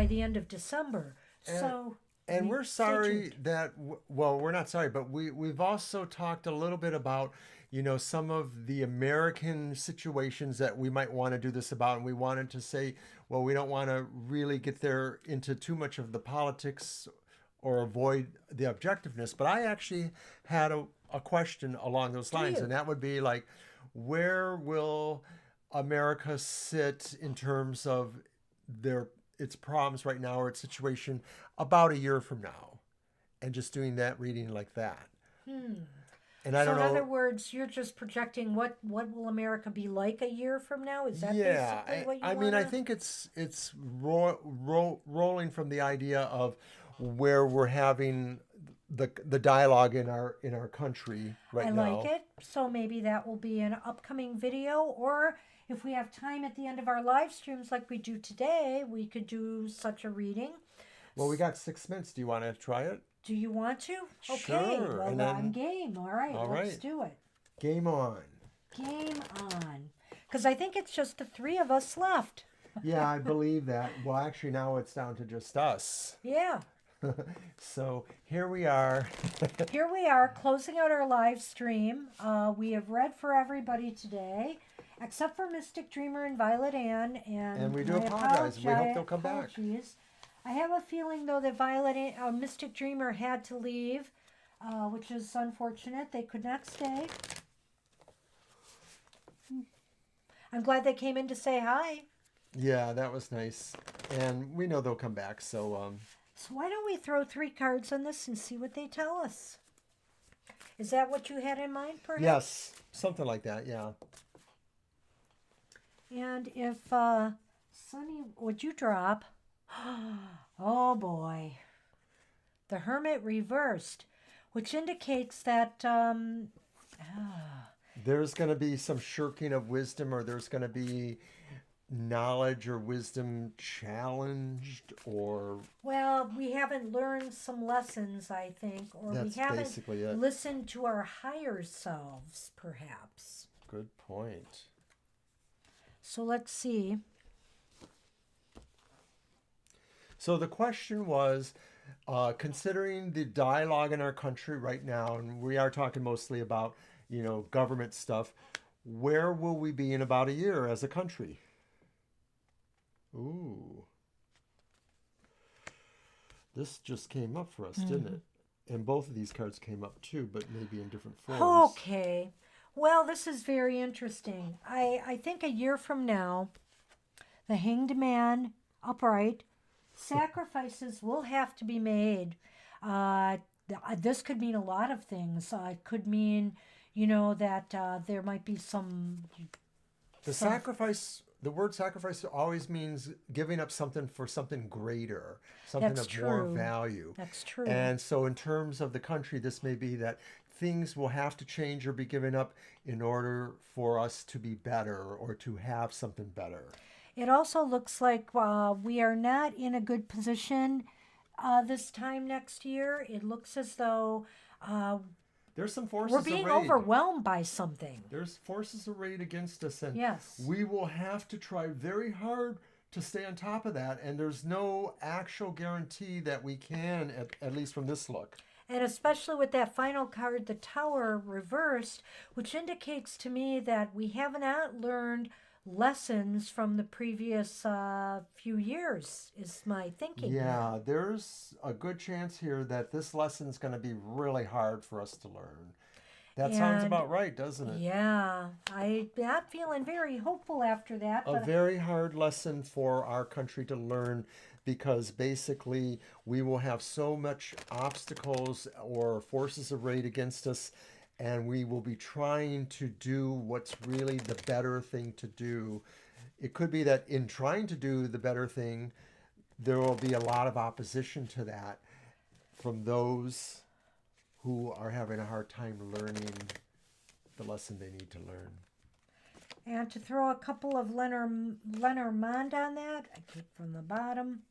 the end of December. And we're stay sorry tuned. that, well, we're not sorry, but we've also talked a little bit about, some of the American situations that we might want to do this about. And we wanted to say, well, we don't want to really get there into too much of the politics or avoid the objectiveness. But I actually had a question along those Do lines, you? and that would be like, where will America sit in terms of their its problems right now or its situation about a year from now, and just doing that reading like that. And I So, don't in other know. words, you're just projecting what will America be like a year from now? Is that Yeah, basically what you I mean, want I to? think it's rolling from the idea of where we're having the dialogue in our country I right like now. it. So maybe that will be an upcoming video, or if we have time at the end of our live streams like we do today, we could do such a reading. Well, we got 6 minutes. Do you want to try it? Do you want to? Okay, Sure. And well, I'm then, game. All right, all let's right, do it. game on. Game on. Because I think it's just the three of us left. Yeah, I believe that. Well, actually, now it's down to just us. Yeah. So here we are. Here we are closing out our live stream. We have read for everybody today, except for Mystic Dreamer and Violet Ann. And we do my apologize. We hope they'll come back. apologies. I have a feeling though that Mystic Dreamer had to leave, which is unfortunate. They could not stay. I'm glad they came in to say hi. Yeah, that was nice. And we know they'll come back. So, So why don't we throw 3 cards on this and see what they tell us? Is that what you had in mind, perhaps? yes, something like that. Yeah. And if Sunny, would you drop? Oh boy, the Hermit reversed, which indicates that There's going to be some shirking of wisdom, or there's going to be knowledge or wisdom challenged, or well, we haven't learned some lessons, I think, or we that's haven't basically it. listened to our higher selves, perhaps. Good point. So let's see. So the question was, considering the dialogue in our country right now, and we are talking mostly about, government stuff, where will we be in about a year as a country? Ooh. This just came up for us, didn't it? And both of these cards came up too, but maybe in different forms. Okay. Well, this is very interesting. I think a year from now, the Hanged Man upright, sacrifices will have to be made. This could mean a lot of things. It could mean, that there might be some. The word sacrifice always means giving up something for something greater, something That's of more true. value. That's true. And so, in terms of the country, this may be that things will have to change or be given up in order for us to be better or to have something better. It also looks like we are not in a good position this time next year. It looks as though There's some forces we're being arrayed. overwhelmed by something. There's forces arrayed against us, and Yes. we will have to try very hard to stay on top of that. And there's no actual guarantee that we can, at least from this look. And especially with that final card, the Tower reversed, which indicates to me that we have not learned lessons from the previous few years, is my thinking. Yeah, there's a good chance here that this lesson's going to be really hard for us to learn. That sounds And about right, doesn't it? yeah, I'm not feeling very hopeful after that. A But very hard lesson for our country to learn, because basically we will have so much obstacles or forces arrayed against us, and we will be trying to do what's really the better thing to do. It could be that in trying to do the better thing, there will be a lot of opposition to that from those who are having a hard time learning the lesson they need to learn. And to throw a couple of Lenormand on that, I take from the bottom.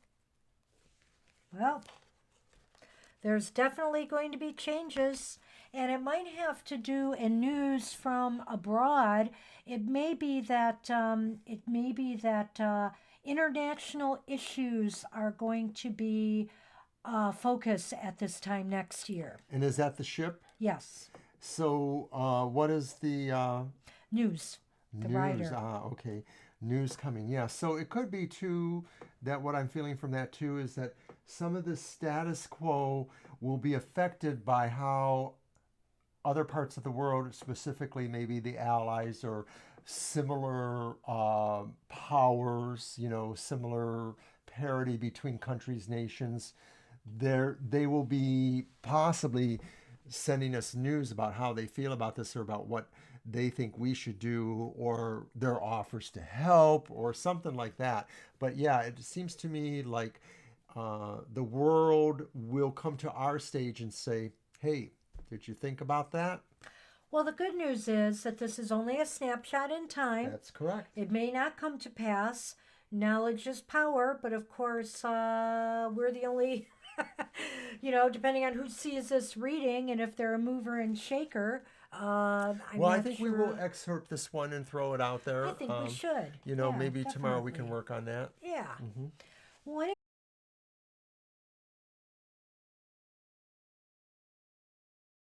Well, there's definitely going to be changes. and it might have to do in news from abroad. It may be that international issues are going to be focus at this time next year. And is that the ship? Yes, So, what is the news. The news? writer. Okay. News coming. Yeah. So it could be too that what I'm feeling from that too is that some of the status quo will be affected by how other parts of the world, specifically maybe the Allies or similar powers, similar parity between countries, nations, they will be possibly sending us news about how they feel about this or about what they think we should do or their offers to help or something like that. But yeah, it seems to me like the world will come to our stage and say, hey, did you think about that? Well, the good news is that this is only a snapshot in time. That's correct. It may not come to pass. Knowledge is power, but of course, we're the only, depending on who sees this reading and if they're a mover and shaker. I think we will excerpt this one and throw it out there. I think we should. Maybe tomorrow we can definitely. work on that. Yeah. Well,